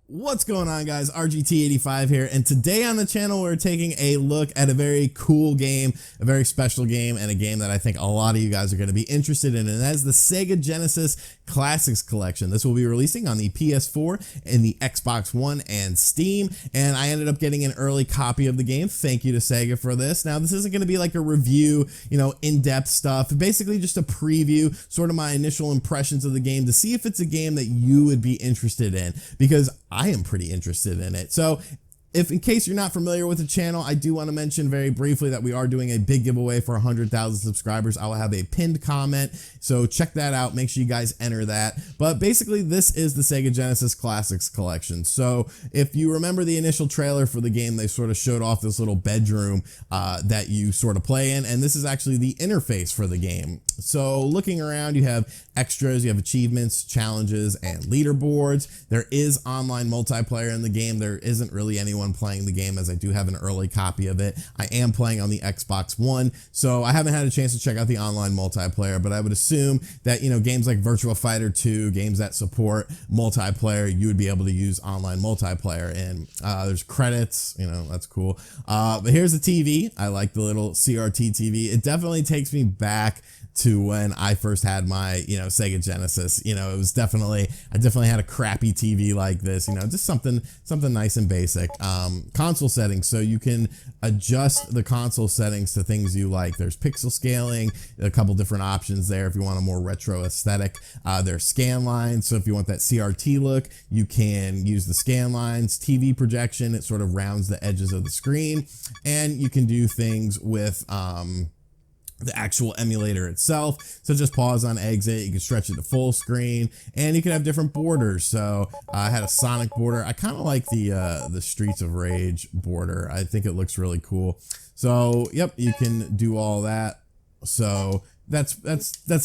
What's going on, guys? RGT85 here, and today on the channel we're taking a look at a very cool game, a very special game, and a game that I think a lot of you guys are going to be interested in, and that is the SEGA Genesis Classics Collection. This will be releasing on the PS4 and the Xbox One and Steam, and I ended up getting an early copy of the game. Thank you to SEGA for this. Now, this isn't going to be like a review, in-depth stuff, basically just a preview, sort of my initial impressions of the game to see if it's a game that you would be interested in, because I am pretty interested in it. So if in case you're not familiar with the channel, I do want to mention very briefly that we are doing a big giveaway for 100,000 subscribers. I will have a pinned comment, so check that out. Make sure you guys enter that. But basically, this is the SEGA Genesis Classics Collection. So if you remember the initial trailer for the game, they sort of showed off this little bedroom that you sort of play in, and this is actually the interface for the game. So looking around, you have extras, you have achievements, challenges, and leaderboards. There is online multiplayer in the game. There isn't really anyone playing the game, as I do have an early copy of it. I am playing on the Xbox One, so I haven't had a chance to check out the online multiplayer, but I would assume that, games like Virtua Fighter 2, games that support multiplayer, you would be able to use online multiplayer. And there's credits, that's cool. But here's the TV. I like the little CRT TV. It definitely takes me back to when I first had my, SEGA Genesis. It was I definitely had a crappy TV like this, just something nice and basic. Console settings, so you can adjust the console settings to things you like. There's pixel scaling, a couple different options there if you want a more retro aesthetic. There's scan lines, so if you want that CRT look, you can use the scan lines. TV projection, it sort of rounds the edges of the screen, and you can do things with the actual emulator itself. So just pause on exit, you can stretch it to full screen, and you can have different borders. So I had a Sonic border. I kind of like the Streets of Rage border. I think it looks really cool. So yep, you can do all that. So that's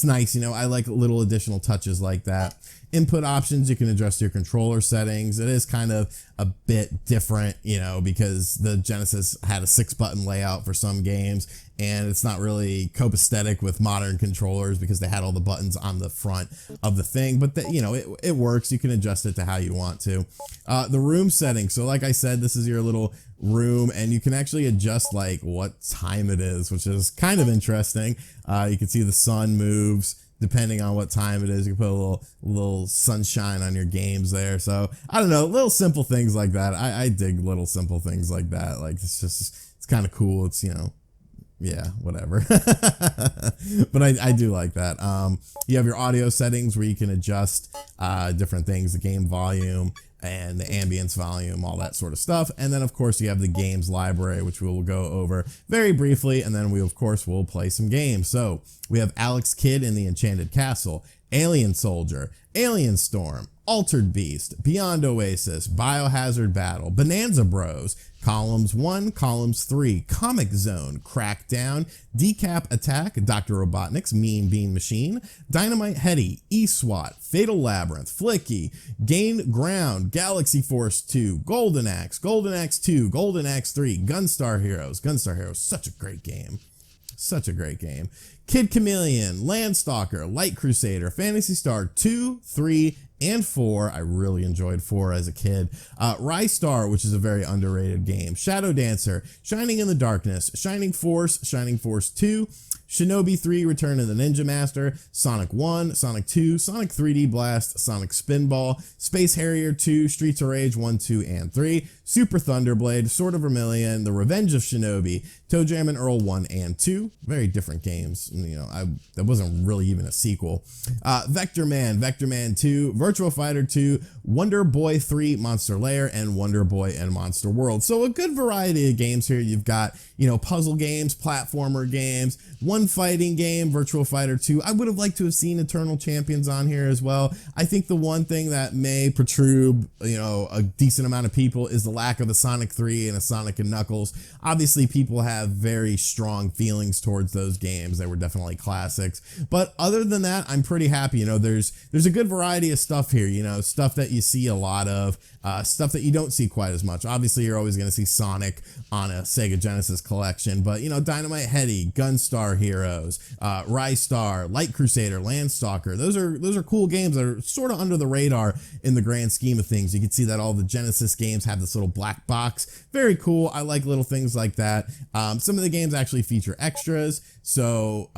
nice. I like little additional touches like that. Input options, you can adjust your controller settings. It is kind of a bit different, because the Genesis had a 6-button layout for some games, and it's not really copacetic with modern controllers because they had all the buttons on the front of the thing. But it works. You can adjust it to how you want to. The room settings. So like I said, this is your little room, and you can actually adjust like what time it is, which is kind of interesting. You can see the sun moves depending on what time it is. You can put a little sunshine on your games there. So I don't know, little simple things like that. I dig little simple things like that. Like it's kind of cool. It's, yeah, whatever. But I do like that. You have your audio settings where you can adjust different things, the game volume and the ambience volume, all that sort of stuff. And then of course you have the games library, which we will go over very briefly, and then we of course will play some games. So we have Alex Kidd in the Enchanted Castle, Alien Soldier, Alien Storm, Altered Beast, Beyond Oasis, Biohazard Battle, Bonanza Bros, Columns 1, Columns 3, Comic Zone, Crackdown, Decap Attack, Dr. Robotnik's Mean Bean Machine, Dynamite Heady, E-SWAT, Fatal Labyrinth, Flicky, Gain Ground, Galaxy Force 2, Golden Axe, Golden Axe 2, Golden Axe 3, Gunstar Heroes. Gunstar Heroes, such a great game. Such a great game. Kid Chameleon, Landstalker, Light Crusader, Phantasy Star 2, 3, and 4. I really enjoyed 4 as a kid. Rystar, which is a very underrated game. Shadow Dancer, Shining in the Darkness, Shining Force 2, Shinobi 3, Return of the Ninja Master, Sonic 1, Sonic 2, Sonic 3D Blast, Sonic Spinball, Space Harrier 2, Streets of Rage 1, 2, and 3, Super Thunderblade, Sword of Vermilion, The Revenge of Shinobi, Toe Jam and Earl 1 and 2. Very different games. That wasn't really even a sequel. Vector Man 2, Virtua Fighter 2, Wonder Boy 3, Monster Lair, and Wonder Boy and Monster World. So a good variety of games here. You've got, puzzle games, platformer games, one fighting game, Virtua Fighter 2. I would have liked to have seen Eternal Champions on here as well. I think the one thing that may protrude, a decent amount of people is the lack of a Sonic 3 and a Sonic and Knuckles. Obviously, people have very strong feelings towards those games. They were definitely classics. But other than that, I'm pretty happy. There's a good variety of stuff here, stuff that you see a lot of, stuff that you don't see quite as much. Obviously, you're always going to see Sonic on a SEGA Genesis collection, but Dynamite Heady, Gunstar Heroes, Heroes, Rise Star, Light Crusader, Landstalker. Those are cool games that are sort of under the radar in the grand scheme of things. You can see that all the Genesis games have this little black box. Very cool. I like little things like that. Some of the games actually feature extras. So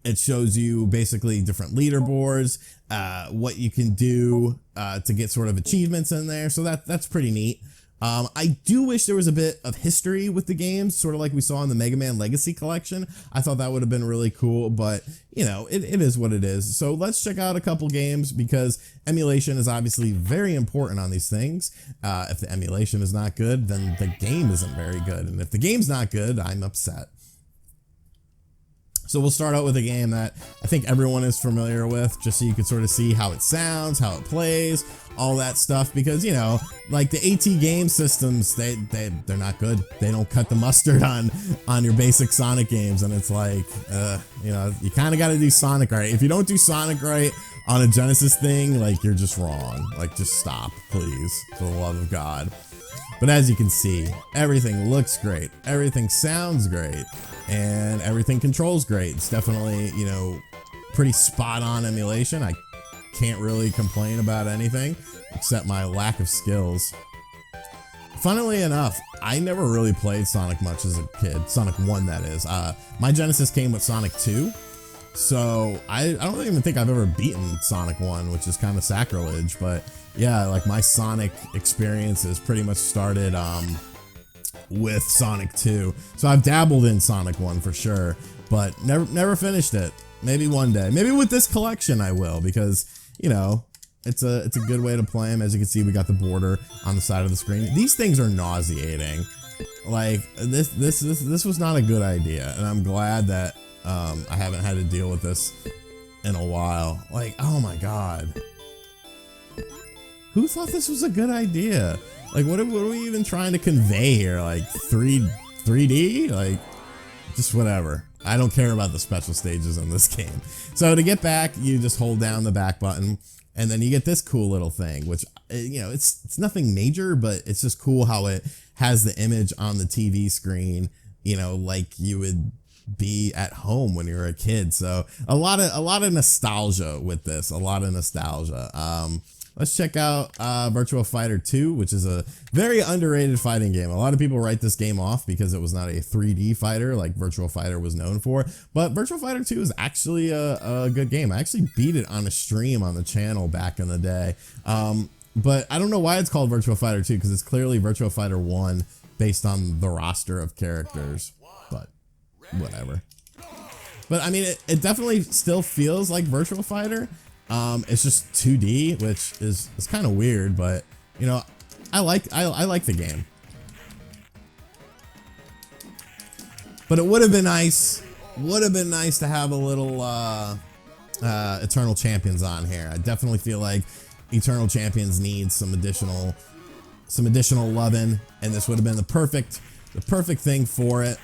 it shows you basically different leaderboards, what you can do to get sort of achievements in there. So that's pretty neat. I do wish there was a bit of history with the games, sort of like we saw in the Mega Man Legacy Collection. I thought that would have been really cool, but you know, it is what it is. So let's check out a couple games, because emulation is obviously very important on these things. If the emulation is not good, then the game isn't very good. And if the game's not good, I'm upset. So we'll start out with a game that I think everyone is familiar with, just so you can sort of see how it sounds, how it plays, all that stuff, because, you know, like the AT game systems, they're not good. They don't cut the mustard on your basic Sonic games, and it's like, you know, you kind of got to do Sonic right. If you don't do Sonic right on a Genesis thing, like, you're just wrong. Like, just stop, please, for the love of God. But as you can see, everything looks great, everything sounds great, and everything controls great. It's definitely, you know, pretty spot on emulation. I can't really complain about anything except my lack of skills. Funnily enough, I never really played Sonic much as a kid. Sonic 1, that is. My Genesis came with Sonic 2. So I don't even think I've ever beaten Sonic 1, which is kind of sacrilege, but yeah, like my Sonic experiences pretty much started with Sonic 2. So I've dabbled in Sonic 1 for sure, but never finished it. Maybe one day. Maybe with this collection I will, because, you know, it's a good way to play them. As you can see, we got the border on the side of the screen. These things are nauseating. Like this was not a good idea, and I'm glad that I haven't had to deal with this in a while. Like, oh my God. Who thought this was a good idea? Like, what are we even trying to convey here? Like 3D? Like, just whatever. I don't care about the special stages in this game. So to get back, you just hold down the back button, and then you get this cool little thing, which, you know, it's nothing major, but it's just cool how it has the image on the TV screen, you know, like you would be at home when you were a kid. So a lot of nostalgia with this, a lot of nostalgia. Let's check out Virtua Fighter 2, which is a very underrated fighting game. A lot of people write this game off because it was not a 3D fighter like Virtua Fighter was known for, but Virtua Fighter 2 is actually a good game. I actually beat it on a stream on the channel back in the day. But I don't know why it's called Virtua Fighter 2, because it's clearly Virtua Fighter 1 based on the roster of characters, but whatever. But I mean, it definitely still feels like Virtua Fighter. It's just 2D, which is kind of weird, but you know, I like the game. But it would have been nice to have a little Eternal Champions on here. I definitely feel like Eternal Champions needs some additional loving, and this would have been the perfect thing for it.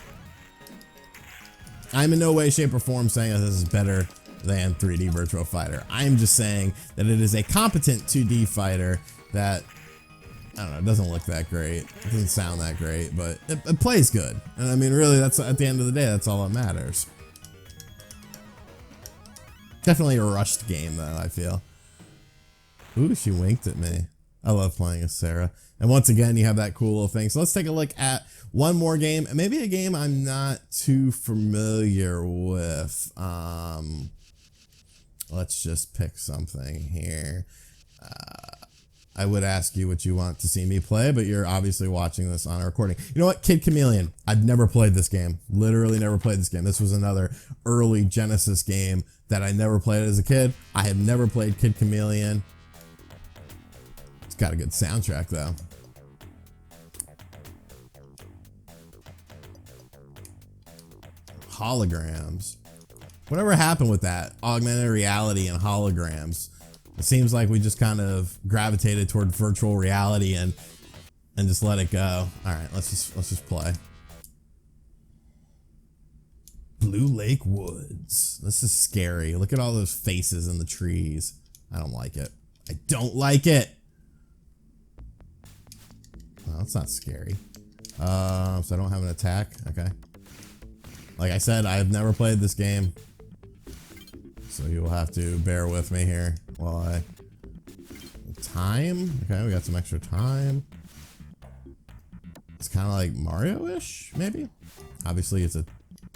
I'm in no way, shape, or form saying that this is better than 3D Virtua Fighter. I'm just saying that it is a competent 2D fighter that, I don't know, it doesn't look that great. It doesn't sound that great, but it plays good. And I mean, really, that's, at the end of the day, that's all that matters. Definitely a rushed game, though, I feel. Ooh, she winked at me. I love playing as Sarah. And once again, you have that cool little thing. So let's take a look at one more game, maybe a game I'm not too familiar with. Let's just pick something here. I would ask you what you want to see me play, but you're obviously watching this on a recording. You know what? Kid Chameleon. I've never played this game. Literally never played this game. This was another early Genesis game that I never played as a kid. I have never played Kid Chameleon. It's got a good soundtrack, though. Holograms. Whatever happened with that? Augmented reality and holograms. It seems like we just kind of gravitated toward virtual reality and just let it go. All right, let's just play. Blue Lake Woods. This is scary. Look at all those faces in the trees. I don't like it. I don't like it. Well, it's not scary. So I don't have an attack. Okay. Like I said, I have never played this game, so you will have to bear with me here while I... Time? Okay, we got some extra time. It's kind of like Mario-ish, maybe? Obviously, it's a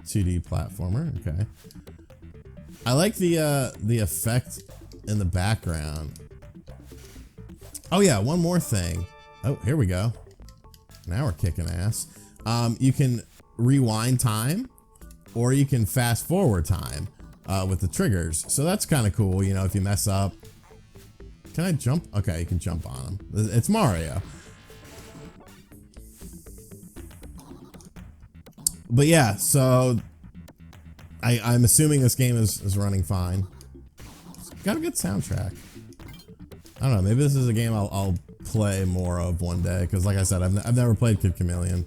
2D platformer. Okay. I like the effect in the background. Oh yeah, one more thing. Oh, here we go. Now we're kicking ass. You can rewind time, or you can fast forward time with the triggers. So that's kind of cool, you know, if you mess up. Can I jump? Okay, you can jump on them. It's Mario. But yeah, so I'm assuming this game is running fine. It's got a good soundtrack. I don't know, maybe this is a game I'll play more of one day, because like I said, I've never played Kid Chameleon.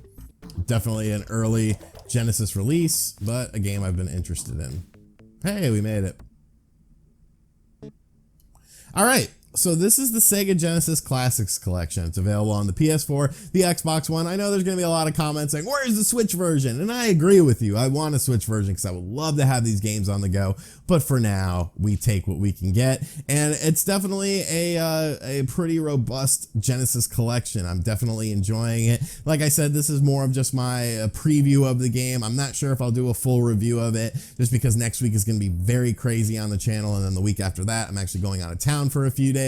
Definitely an early Genesis release, but a game I've been interested in. Hey, we made it. All right. So this is the SEGA Genesis Classics Collection. It's available on the PS4, the Xbox One. I know there's going to be a lot of comments saying, where's the Switch version? And I agree with you. I want a Switch version because I would love to have these games on the go. But for now, we take what we can get. And it's definitely a pretty robust Genesis collection. I'm definitely enjoying it. Like I said, this is more of just my preview of the game. I'm not sure if I'll do a full review of it, just because next week is going to be very crazy on the channel. And then the week after that, I'm actually going out of town for a few days.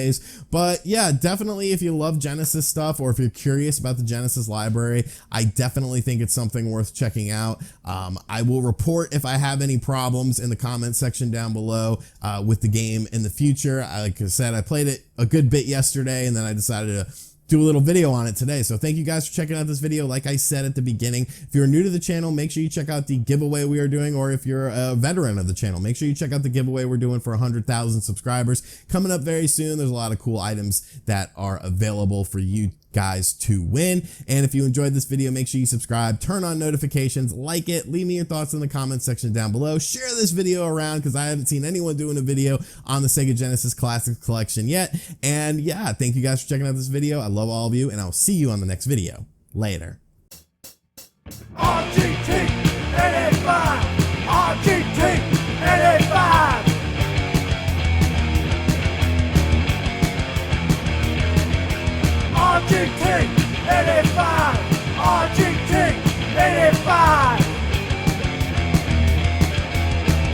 But yeah, definitely if you love Genesis stuff, or if you're curious about the Genesis library, I definitely think it's something worth checking out. I will report if I have any problems in the comment section down below with the game in the future. Like I said, I played it a good bit yesterday, and then I decided to do a little video on it today. So thank you guys for checking out this video. Like I said at the beginning, if you're new to the channel, make sure you check out the giveaway we are doing, or if you're a veteran of the channel, make sure you check out the giveaway we're doing for 100,000 subscribers coming up very soon. There's a lot of cool items that are available for you guys to win. And if you enjoyed this video, make sure you subscribe, turn on notifications, like it, leave me your thoughts in the comment section down below, share this video around, because I haven't seen anyone doing a video on the SEGA Genesis Classics Collection yet. And yeah, thank you guys for checking out this video. I love all of you, and I'll see you on the next video. Later. RGT 85, RGT 85. RGT 85, RGT 85.